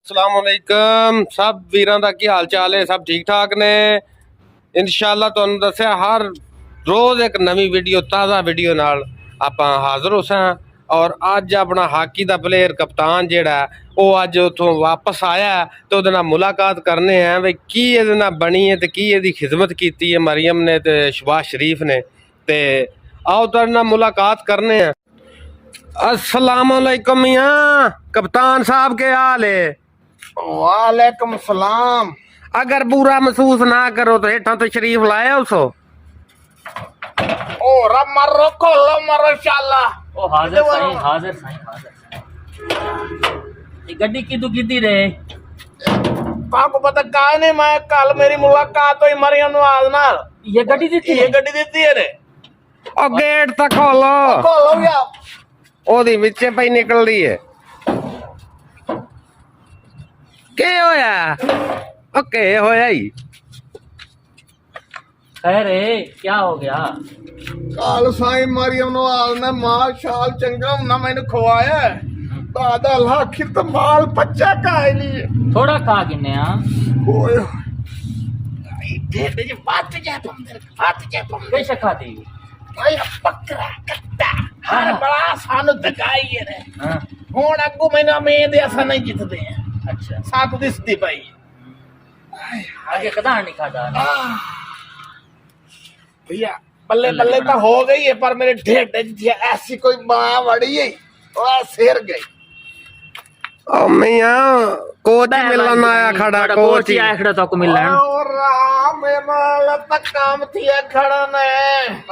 अस्सलामुअलैकुम सब वीरां दा की हाल चाल है। सब ठीक ठाक ने इंशाअल्लाह। तुहानू दस्सिया हर रोज़ एक नवी वीडियो ताज़ा वीडियो नाल आपां हाज़र हो सा। और अज अपना हाकी दा प्लेयर कप्तान जेड़ा वो अज उतों वापस आया तो उहदे नाल मुलाकात करने हैं भाई की इहदे नाल बनी है ते की इहदी खिदमत की है मरियम ने ते शबाज शरीफ ने। ते आओ तुहाडे नाल मुलाकात करने हैं। अस्सलामुअलैकुम मियां कप्तान साहब के हाल है? वालेकुम सलाम। अगर बुरा महसूस ना करो तो हेठा तो शरीफ लाया उसो। ओ मरो खोलो मरो इंशाअल्लाह। ओ हाजिर साईं हाजिर साईं हाजिर। ये गड्डी किदू कीती रे? आपको पता का नहीं मैं कल मेरी मुलाकात हुई मरियम नवाज नाल। ये गड्डी दी ये गड्डी दी है रे। ओ गेट तक खोलो। खोलो या ओदी विचे पई निकल रही है। के होया? ओ के होया ही? खैर है क्या हो गया? कल साईं मरियम नवाज ने माल शाल चंगा ना मैंने खवाया दादा आखिर तो माल बच्चा का है नहीं थोड़ा खा गिने ओए ढेर जे बात जा पंदर हाथ जा पंदर कैसे खाती? भाई बकरा कट्टा हर बड़ा सानु धकाई है रे। हां हुन अगू मैंने उम्मीद ऐसा नहीं जीतदे हैं। अच्छा साथ दिसती भाई आगे कदा नहीं खाता? भैया बल्ले बल्ले तो हो गई है पर मेरे ढेड ऐसी कोई मां वड़ी है और सिर गई। ओ मियां कोच मिलन आया खड़ा कोच आया खड़ा तो को मिलन और राम माल तक काम थी खड़ा ने।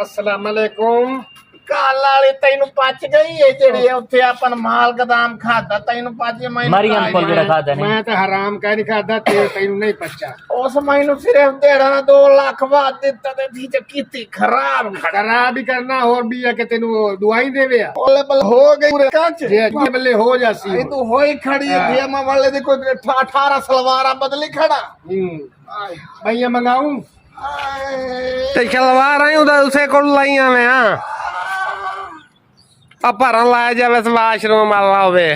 अस्सलाम वालेकुम काल वाली तैनू पच गई है जेड़ी उत्थे अपन माल गदाम खादा तैनू पच मैं मरियम को जेड़ा खादा नहीं मैं तो हराम का नहीं खादा ते तैनू नहीं पचा। उस मैनू सिर्फ देड़ा 2 लाख बात दिता ते थी जे कीती खराब खराब ही करना और भी है कि तैनू दुआई देवे ओले बल हो गई पूरे कांच जे बल्ले हो जासी तू होई खड़ी है भेमा वाले दे कोई 18 सलवारा बदली खड़ा। भैया मंगाऊं ते सलवार आई उदा उसे कोल लाईया मैं हां आ भरन लाया जावे वाशरूम वाला होवे